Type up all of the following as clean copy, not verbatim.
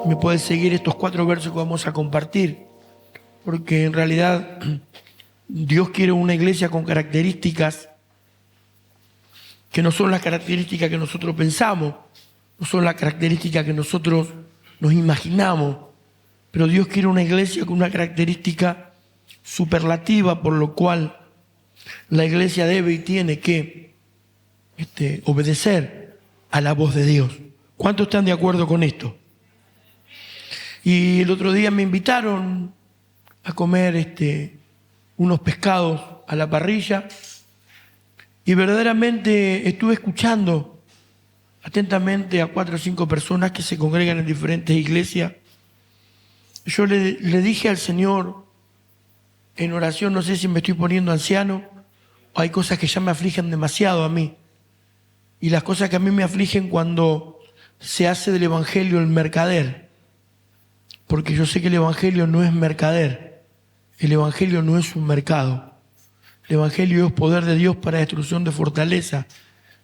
me puedes seguir estos 4 versos que vamos a compartir, porque en realidad Dios quiere una iglesia con características que no son las características que nosotros pensamos, no son las características que nosotros nos imaginamos, pero Dios quiere una iglesia con una característica superlativa, por lo cual la iglesia debe y tiene que obedecer a la voz de Dios. ¿Cuántos están de acuerdo con esto? Y el otro día me invitaron a comer unos pescados a la parrilla y verdaderamente estuve escuchando atentamente a 4 o 5 personas que se congregan en diferentes iglesias. Yo le dije al Señor en oración, no sé si me estoy poniendo anciano o hay cosas que ya me afligen demasiado a mí. Y las cosas que a mí me afligen cuando se hace del evangelio el mercader. Porque yo sé que el evangelio no es mercader. El evangelio no es un mercado. El evangelio es poder de Dios para destrucción de fortaleza.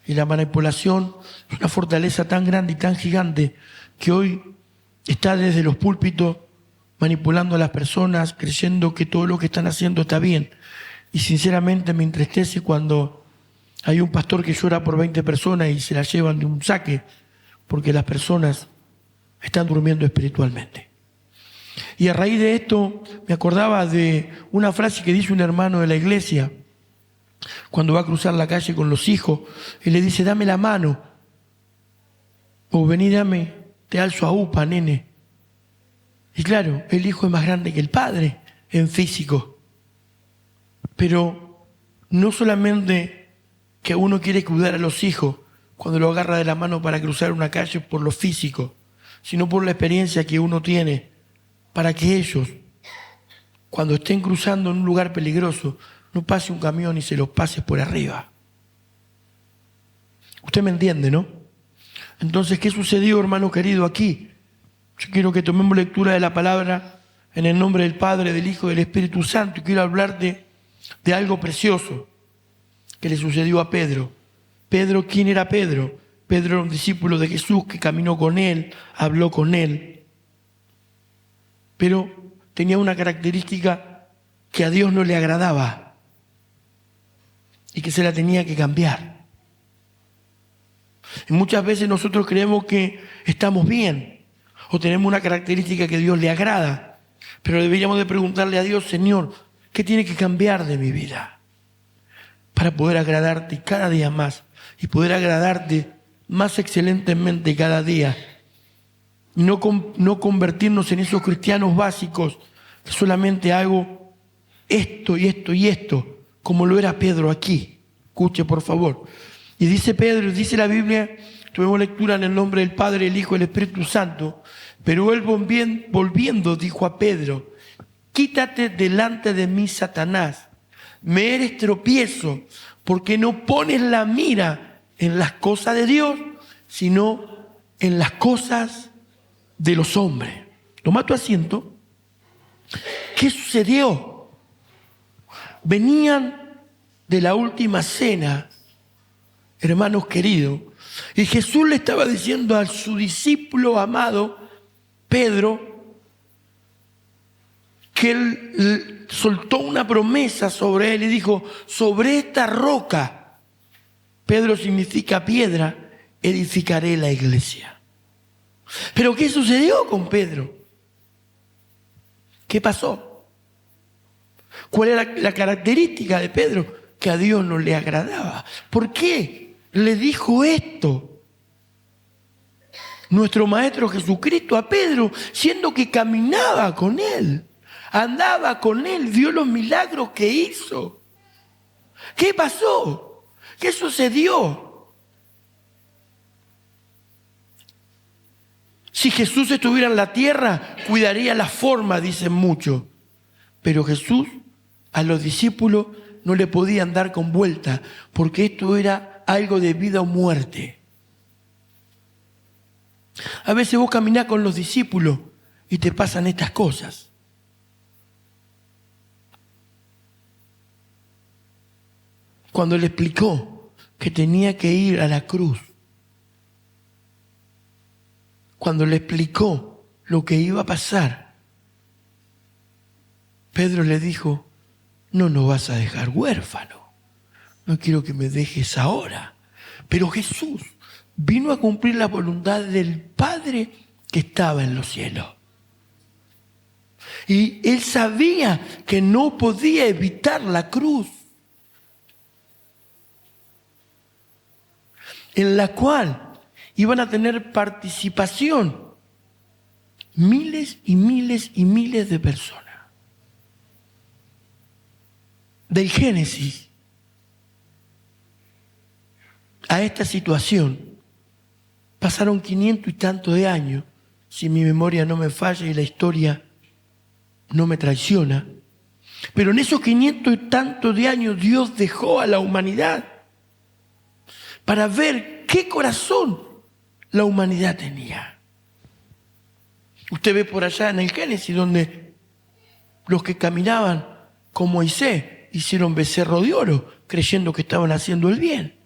Y la manipulación es una fortaleza tan grande y tan gigante que hoy está desde los púlpitos manipulando a las personas, creyendo que todo lo que están haciendo está bien. Y sinceramente me entristece cuando hay un pastor que llora por 20 personas y se las llevan de un saque, porque las personas están durmiendo espiritualmente. Y a raíz de esto me acordaba de una frase que dice un hermano de la iglesia cuando va a cruzar la calle con los hijos y le dice: dame la mano, o vení, dame, te alzo a upa, nene. Y claro, el hijo es más grande que el padre en físico, pero no solamente que uno quiere cuidar a los hijos cuando lo agarra de la mano para cruzar una calle por lo físico, sino por la experiencia que uno tiene para que ellos, cuando estén cruzando en un lugar peligroso, no pase un camión y se los pase por arriba. Usted me entiende, ¿no? Entonces, ¿qué sucedió, hermano querido, aquí? Yo quiero que tomemos lectura de la palabra en el nombre del Padre, del Hijo y del Espíritu Santo. Y quiero hablarte de algo precioso que le sucedió a Pedro. Pedro, ¿quién era Pedro? Pedro era un discípulo de Jesús que caminó con él, habló con él. Pero tenía una característica que a Dios no le agradaba y que se la tenía que cambiar. Y muchas veces nosotros creemos que estamos bien o tenemos una característica que a Dios le agrada, pero deberíamos de preguntarle a Dios: Señor, ¿qué tiene que cambiar de mi vida para poder agradarte cada día más y poder agradarte más excelentemente cada día? Y no convertirnos en esos cristianos básicos que solamente hago esto y esto y esto, como lo era Pedro aquí. Escuche, por favor. Y dice Pedro, dice la Biblia, tuvimos lectura en el nombre del Padre, el Hijo y el Espíritu Santo, pero él volviendo dijo a Pedro: quítate delante de mí, Satanás, me eres tropiezo, porque no pones la mira en las cosas de Dios, sino en las cosas de los hombres. Toma tu asiento. ¿Qué sucedió? Venían de la última cena, hermanos queridos, y Jesús le estaba diciendo a su discípulo amado, Pedro, que él soltó una promesa sobre él y dijo: sobre esta roca, Pedro significa piedra, edificaré la iglesia. Pero ¿qué sucedió con Pedro? ¿Qué pasó? ¿Cuál era la característica de Pedro? Que a Dios no le agradaba. ¿Por qué le dijo esto nuestro Maestro Jesucristo a Pedro, siendo que caminaba con él, andaba con él, vio los milagros que hizo? ¿Qué pasó? ¿Qué sucedió? Si Jesús estuviera en la tierra, cuidaría la forma, dicen muchos. Pero Jesús a los discípulos no le podían dar con vuelta, porque esto era algo de vida o muerte. A veces vos caminás con los discípulos y te pasan estas cosas. Cuando le explicó que tenía que ir a la cruz, cuando le explicó lo que iba a pasar, Pedro le dijo, no nos vas a dejar huérfano. No quiero que me dejes ahora. Pero Jesús vino a cumplir la voluntad del Padre que estaba en los cielos. Y él sabía que no podía evitar la cruz, en la cual iban a tener participación miles y miles y miles de personas. Del Génesis a esta situación pasaron 500 y tantos de años, si mi memoria no me falla y la historia no me traiciona. Pero en esos 500 y tantos de años Dios dejó a la humanidad para ver qué corazón la humanidad tenía. Usted ve por allá en el Génesis donde los que caminaban con Moisés hicieron becerro de oro, creyendo que estaban haciendo el bien.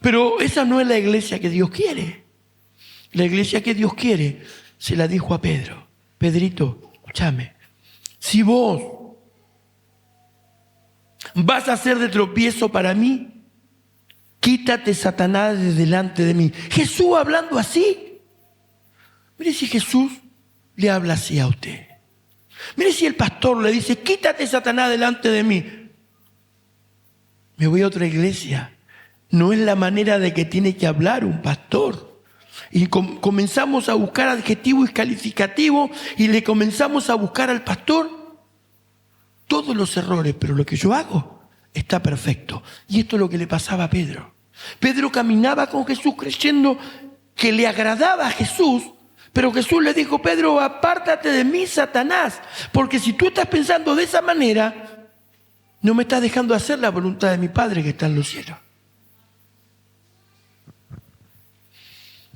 Pero esa no es la iglesia que Dios quiere. La iglesia que Dios quiere se la dijo a Pedro. Pedrito, escúchame, si vos vas a ser de tropiezo para mí, quítate, Satanás, de delante de mí. Jesús hablando así. Mire si Jesús le habla así a usted. Mire si el pastor le dice, quítate, Satanás, delante de mí. Me voy a otra iglesia. No es la manera de que tiene que hablar un pastor. Y comenzamos a buscar adjetivos y calificativos y le comenzamos a buscar al pastor todos los errores, pero lo que yo hago está perfecto. Y esto es lo que le pasaba a Pedro. Pedro caminaba con Jesús creyendo que le agradaba a Jesús, pero Jesús le dijo, Pedro, apártate de mí, Satanás, porque si tú estás pensando de esa manera, no me estás dejando hacer la voluntad de mi Padre que está en los cielos.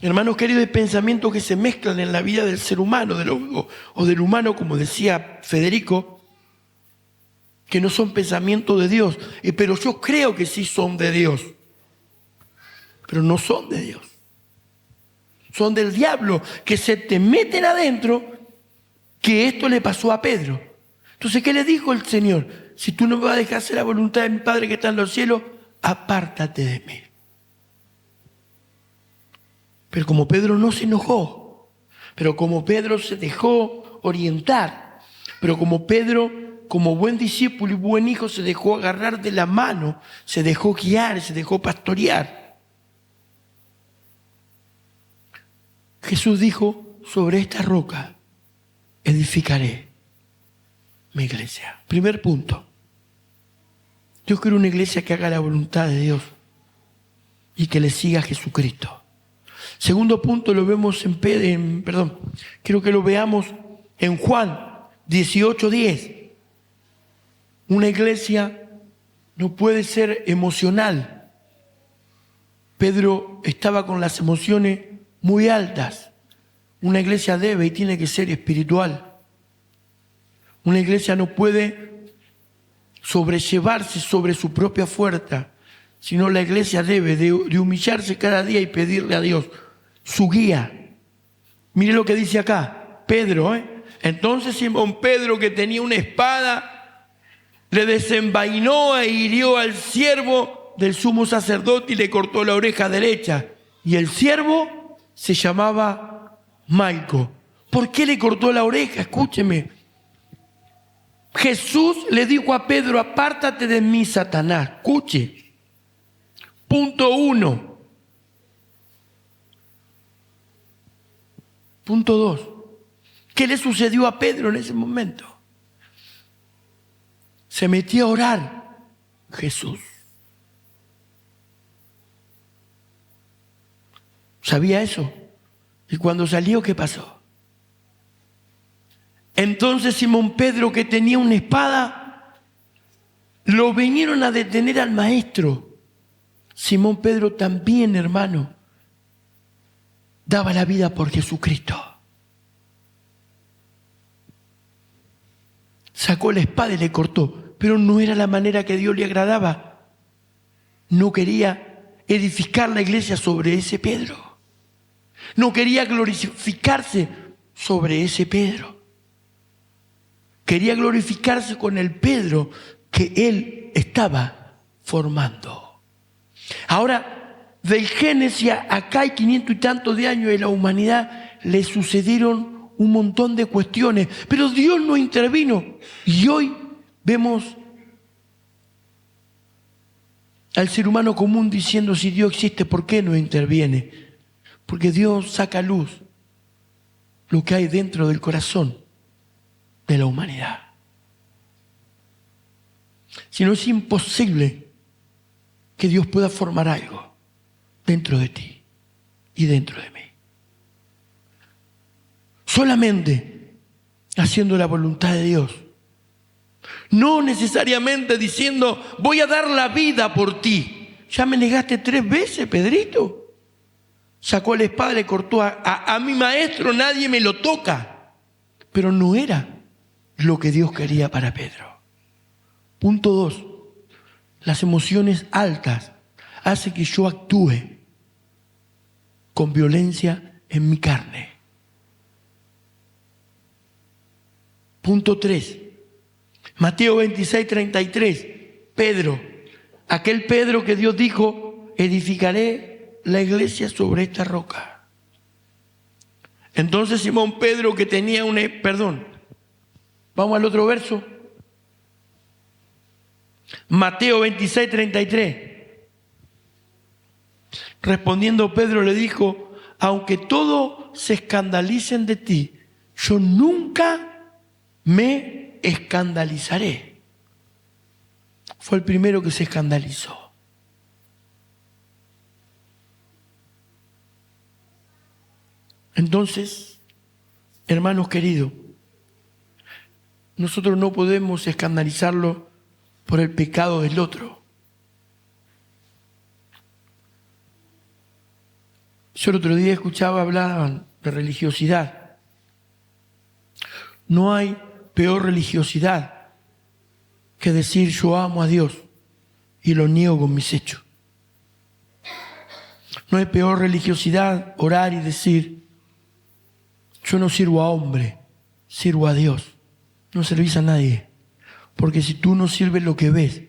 Hermanos queridos, hay pensamientos que se mezclan en la vida del ser humano, o del humano, como decía Federico, que no son pensamientos de Dios, pero yo creo que sí son de Dios, pero no son de Dios. Son del diablo, que se te meten adentro, que esto le pasó a Pedro. Entonces, ¿qué le dijo el Señor? Si tú no me vas a dejar hacer la voluntad de mi Padre que está en los cielos, apártate de mí. Pero como Pedro no se enojó, pero como Pedro se dejó orientar, pero como Pedro, como buen discípulo y buen hijo, se dejó agarrar de la mano, se dejó guiar, se dejó pastorear. Jesús dijo, sobre esta roca edificaré mi iglesia. Primer punto. Yo quiero una iglesia que haga la voluntad de Dios y que le siga a Jesucristo. Segundo punto, lo vemos quiero que lo veamos en Juan 18:10. Una iglesia no puede ser emocional. Pedro estaba con las emociones muy altas. Una iglesia debe y tiene que ser espiritual. Una iglesia no puede sobrellevarse sobre su propia fuerza, sino la iglesia debe de humillarse cada día y pedirle a Dios su guía. Mire lo que dice acá, Pedro. Entonces Simón Pedro, que tenía una espada, le desenvainó e hirió al siervo del sumo sacerdote y le cortó la oreja derecha. Y el siervo se llamaba Malco. ¿Por qué le cortó la oreja? Escúcheme. Jesús le dijo a Pedro, apártate de mí, Satanás. Escuche. Punto 1. Punto 2. ¿Qué le sucedió a Pedro en ese momento? Se metió a orar Jesús. ¿Sabía eso? Y cuando salió, ¿qué pasó? Entonces Simón Pedro, que tenía una espada, lo vinieron a detener al maestro. Simón Pedro también, hermano, daba la vida por Jesucristo. Sacó la espada y le cortó, pero no era la manera que Dios le agradaba. No quería edificar la iglesia sobre ese Pedro. No quería glorificarse sobre ese Pedro. Quería glorificarse con el Pedro que él estaba formando. Ahora, del Génesis acá hay 500 y tantos de años de la humanidad, le sucedieron un montón de cuestiones, pero Dios no intervino. Y hoy vemos al ser humano común diciendo, si Dios existe, ¿por qué no interviene? Porque Dios saca a luz lo que hay dentro del corazón de la humanidad. Si no, es imposible que Dios pueda formar algo dentro de ti y dentro de mí. Solamente haciendo la voluntad de Dios. No necesariamente diciendo, voy a dar la vida por ti. Ya me negaste 3 veces, Pedrito. Sacó la espada, le cortó a mi maestro, nadie me lo toca. Pero no era lo que Dios quería para Pedro. Punto 2. Las emociones altas hacen que yo actúe con violencia en mi carne. Punto 3. Mateo 26, 33. Pedro, aquel Pedro que Dios dijo, edificaré la iglesia sobre esta roca. Entonces Simón Pedro, que tenía vamos al otro verso. Mateo 26, 33. Respondiendo Pedro le dijo, aunque todos se escandalicen de ti, yo nunca me escandalizaré. Fue el primero que se escandalizó. Entonces, hermanos queridos, nosotros no podemos escandalizarlo por el pecado del otro. Yo el otro día hablaban de religiosidad. No hay peor religiosidad que decir yo amo a Dios y lo niego con mis hechos. No hay peor religiosidad orar y decir yo no sirvo a hombre, sirvo a Dios. No servís a nadie. Porque si tú no sirves lo que ves,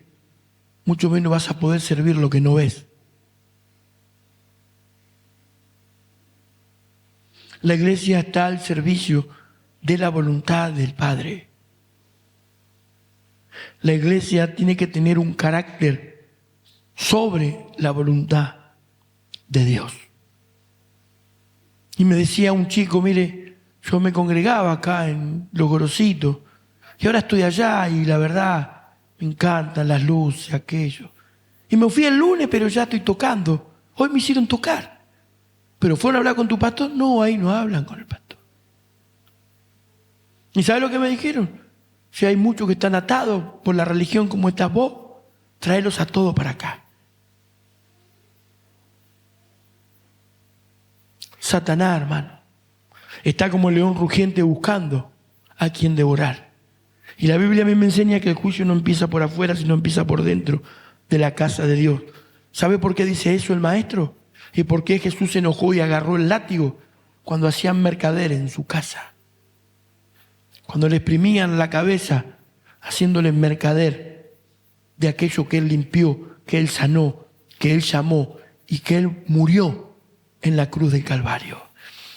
mucho menos vas a poder servir lo que no ves. La iglesia está al servicio de la voluntad del Padre. La iglesia tiene que tener un carácter sobre la voluntad de Dios. Y me decía un chico, mire, yo me congregaba acá en Los Gorositos y ahora estoy allá y la verdad me encantan las luces, aquello. Y me fui el lunes, pero ya estoy tocando. Hoy me hicieron tocar. ¿Pero fueron a hablar con tu pastor? No, ahí no hablan con el pastor. ¿Y sabes lo que me dijeron? Si hay muchos que están atados por la religión como estás vos, tráelos a todos para acá. Satanás, hermano, está como el león rugiente buscando a quien devorar. Y la Biblia a mí me enseña que el juicio no empieza por afuera, sino empieza por dentro de la casa de Dios. ¿Sabe por qué dice eso el maestro? ¿Y por qué Jesús se enojó y agarró el látigo cuando hacían mercader en su casa? Cuando le exprimían la cabeza, haciéndole mercader de aquello que Él limpió, que Él sanó, que Él llamó y que Él murió en la cruz del Calvario.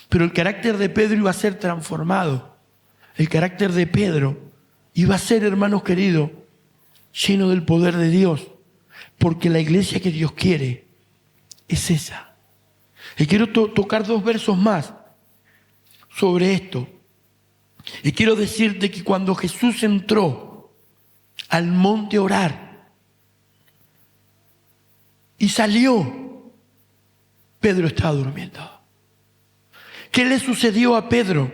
Pero el carácter de Pedro iba a ser transformado. El carácter de Pedro iba a ser, hermanos queridos, lleno del poder de Dios. Porque la iglesia que Dios quiere es esa. Y quiero tocar 2 versos más sobre esto. Y quiero decirte que cuando Jesús entró al monte a orar y salió, Pedro estaba durmiendo. ¿Qué le sucedió a Pedro?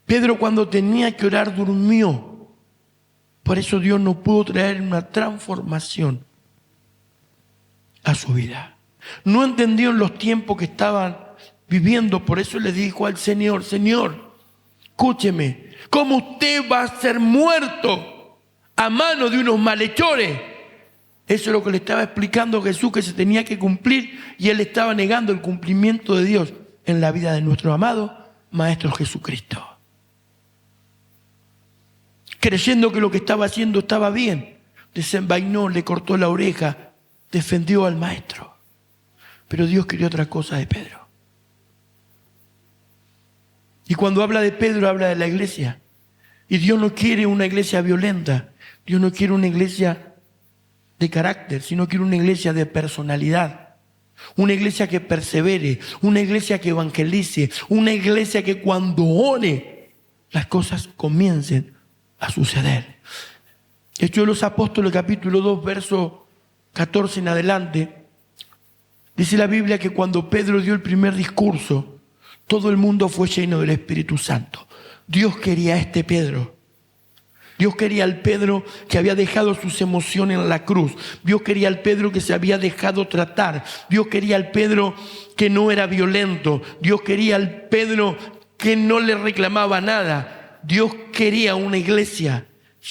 Pedro cuando tenía que orar durmió. Por eso Dios no pudo traer una transformación a su vida. No entendió en los tiempos que estaban viviendo. Por eso le dijo al Señor, Señor, escúcheme, ¿cómo usted va a ser muerto a manos de unos malhechores? Eso es lo que le estaba explicando Jesús, que se tenía que cumplir, y él estaba negando el cumplimiento de Dios en la vida de nuestro amado Maestro Jesucristo. Creyendo que lo que estaba haciendo estaba bien, desenvainó, le cortó la oreja, defendió al Maestro. Pero Dios quería otra cosa de Pedro. Y cuando habla de Pedro, habla de la iglesia. Y Dios no quiere una iglesia violenta. Dios no quiere una iglesia de carácter, sino quiere una iglesia de personalidad. Una iglesia que persevere, una iglesia que evangelice, una iglesia que cuando ore, las cosas comiencen a suceder. Hechos de los Apóstoles, capítulo 2, verso 14 en adelante, dice la Biblia que cuando Pedro dio el primer discurso, todo el mundo fue lleno del Espíritu Santo. Dios quería a este Pedro. Dios quería al Pedro que había dejado sus emociones en la cruz. Dios quería al Pedro que se había dejado tratar. Dios quería al Pedro que no era violento. Dios quería al Pedro que no le reclamaba nada. Dios quería una iglesia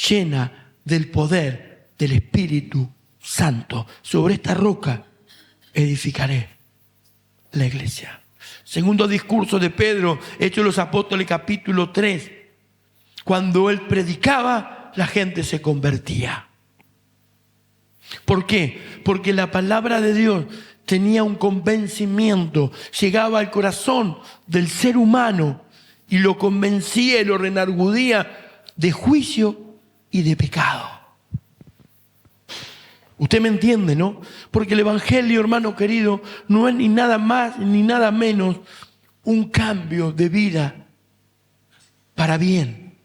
llena del poder del Espíritu Santo. Sobre esta roca edificaré la iglesia. Segundo discurso de Pedro, Hechos de los Apóstoles, capítulo 3. Cuando él predicaba, la gente se convertía. ¿Por qué? Porque la palabra de Dios tenía un convencimiento, llegaba al corazón del ser humano y lo convencía y lo renargudía de juicio y de pecado. Usted me entiende, ¿no? Porque el Evangelio, hermano querido, no es ni nada más ni nada menos un cambio de vida para bien,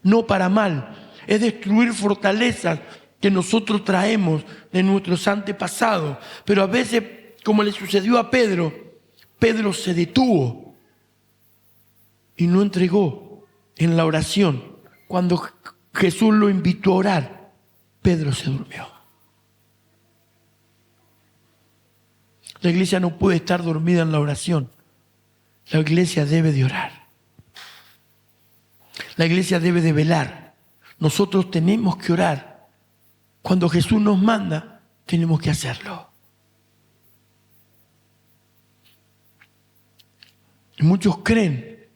no para mal. Es destruir fortalezas que nosotros traemos de nuestros antepasados. Pero a veces, como le sucedió a Pedro, Pedro se detuvo y no entregó en la oración. Cuando Jesús lo invitó a orar, Pedro se durmió. La iglesia no puede estar dormida en la oración. La iglesia debe de orar. La iglesia debe de velar. Nosotros tenemos que orar. Cuando Jesús nos manda, tenemos que hacerlo. Y muchos creen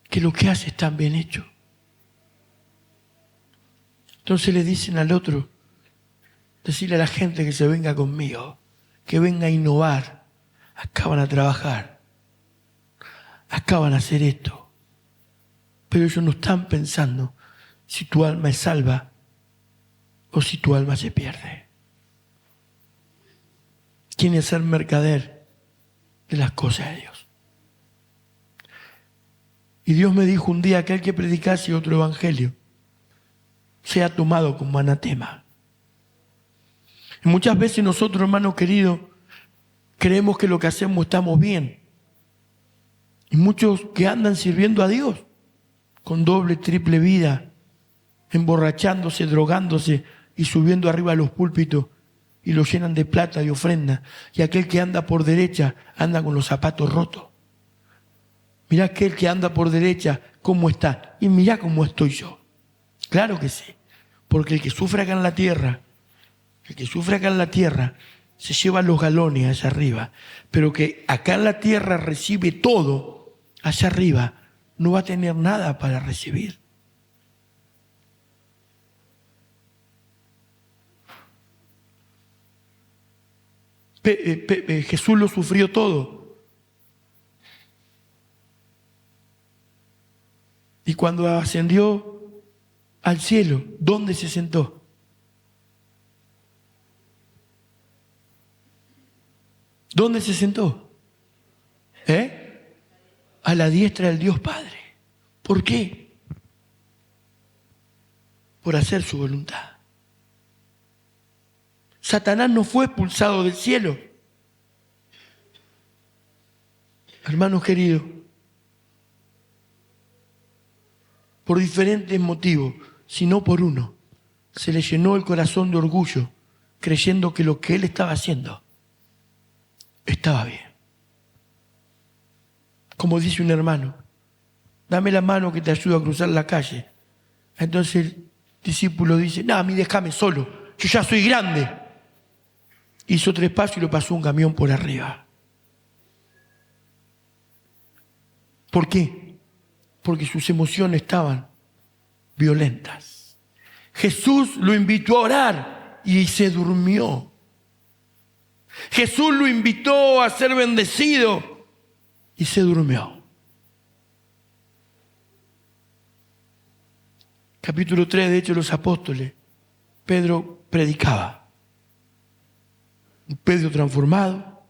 que lo que hace está bien hecho. Entonces le dicen al otro, decirle a la gente que se venga conmigo, que venga a innovar. Acá van a trabajar. Acá van a hacer esto. Pero ellos no están pensando si tu alma es salva o si tu alma se pierde. Quieren ser mercader de las cosas de Dios. Y Dios me dijo un día que aquel que predicase otro evangelio sea tomado como anatema. Y muchas veces nosotros, hermanos queridos, creemos que lo que hacemos estamos bien. Y muchos que andan sirviendo a Dios con doble, triple vida, emborrachándose, drogándose y subiendo arriba a los púlpitos y los llenan de plata, de ofrenda. Y aquel que anda por derecha anda con los zapatos rotos. Mirá aquel que anda por derecha, cómo está. Y mirá cómo estoy yo. Claro que sí. Porque el que sufre acá en la tierra, se lleva los galones allá arriba. Pero que acá en la tierra recibe todo, allá arriba no va a tener nada para recibir. Jesús lo sufrió todo. Y cuando ascendió al cielo, ¿dónde se sentó? ¿Dónde se sentó? A la diestra del Dios Padre. ¿Por qué? Por hacer su voluntad. Satanás no fue expulsado del cielo. Hermanos queridos, por diferentes motivos, sino por uno, se le llenó el corazón de orgullo, creyendo que lo que él estaba haciendo estaba bien. Como dice un hermano, dame la mano que te ayudo a cruzar la calle. Entonces el discípulo dice, no, a mí déjame solo, yo ya soy grande. Hizo 3 pasos y lo pasó un camión por arriba. ¿Por qué? Porque sus emociones estaban violentas. Jesús lo invitó a orar y se durmió. Jesús lo invitó a ser bendecido y se durmió. Capítulo 3 de Hechos de los Apóstoles, Pedro predicaba. Un Pedro transformado,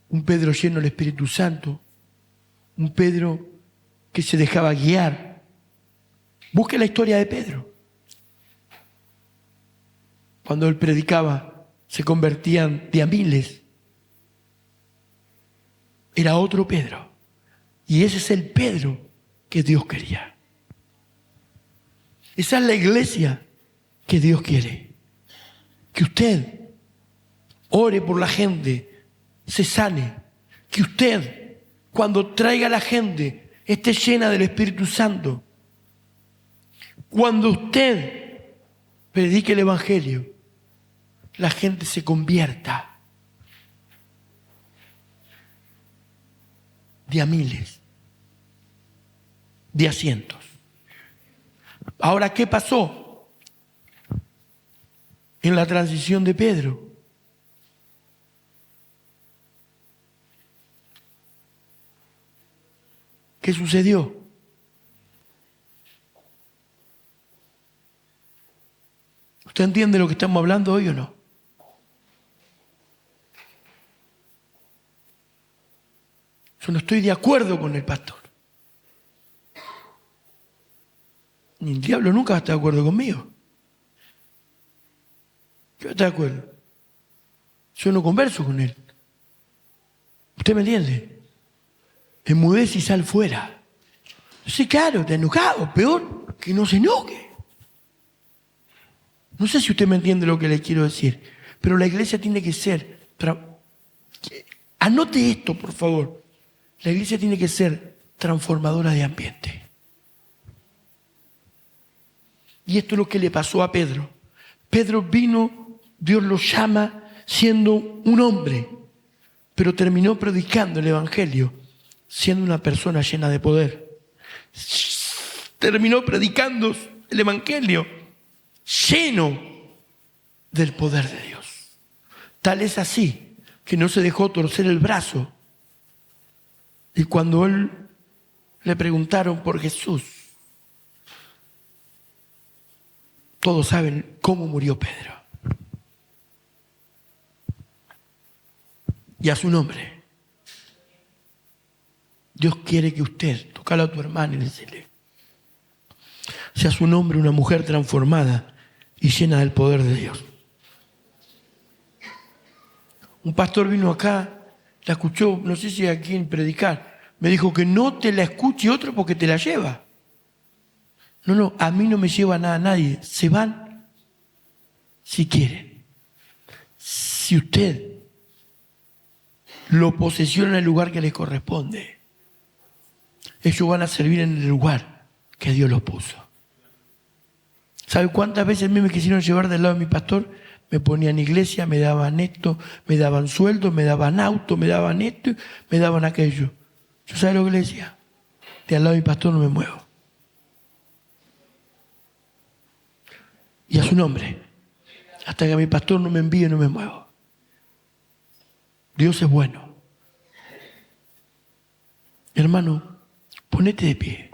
un Pedro lleno del Espíritu Santo, un Pedro que se dejaba guiar. Busque la historia de Pedro. Cuando él predicaba, se convertían de a miles. Era otro Pedro. Y ese es el Pedro que Dios quería. Esa es la iglesia que Dios quiere. Que usted ore por la gente, se sane. Que usted, cuando traiga a la gente, esté llena del Espíritu Santo. Cuando usted predique el Evangelio, la gente se convierta de a miles, de a cientos. Ahora, ¿qué pasó en la transición de Pedro? ¿Qué sucedió? ¿Usted entiende lo que estamos hablando hoy o no? Yo no estoy de acuerdo con el pastor. Ni el diablo nunca va a estar de acuerdo conmigo. Yo estoy de acuerdo. Yo no converso con él. ¿Usted me entiende? Enmudece y sal fuera. Sí, claro, está enojado. Peor que no se enoje. No sé si usted me entiende lo que le quiero decir, pero la iglesia tiene que ser... Anote esto, por favor. La iglesia tiene que ser transformadora de ambiente. Y esto es lo que le pasó a Pedro. Pedro vino, Dios lo llama siendo un hombre, pero terminó predicando el Evangelio siendo una persona llena de poder. Terminó predicando el Evangelio lleno del poder de Dios. Tal es así que no se dejó torcer el brazo. Y cuando él le preguntaron por Jesús, todos saben cómo murió Pedro. Y a su nombre, Dios quiere que usted, tócalo a tu hermano y decirle, sea su nombre una mujer transformada y llena del poder de Dios. Un pastor vino acá, la escuchó, no sé si aquí en predicar, me dijo que no te la escuche otro porque te la lleva. No, a mí no me lleva nada nadie. Se van si quieren. Si usted lo posesiona en el lugar que les corresponde, ellos van a servir en el lugar que Dios los puso. ¿Sabe cuántas veces a mí me quisieron llevar del lado de mi pastor? Me ponían iglesia, me daban esto, me daban sueldo, me daban auto, me daban esto, me daban aquello. ¿Yo sabe lo que le decía? De al lado de mi pastor no me muevo. Y a su nombre, hasta que mi pastor no me envíe, no me muevo. Dios es bueno. Hermano, ponete de pie.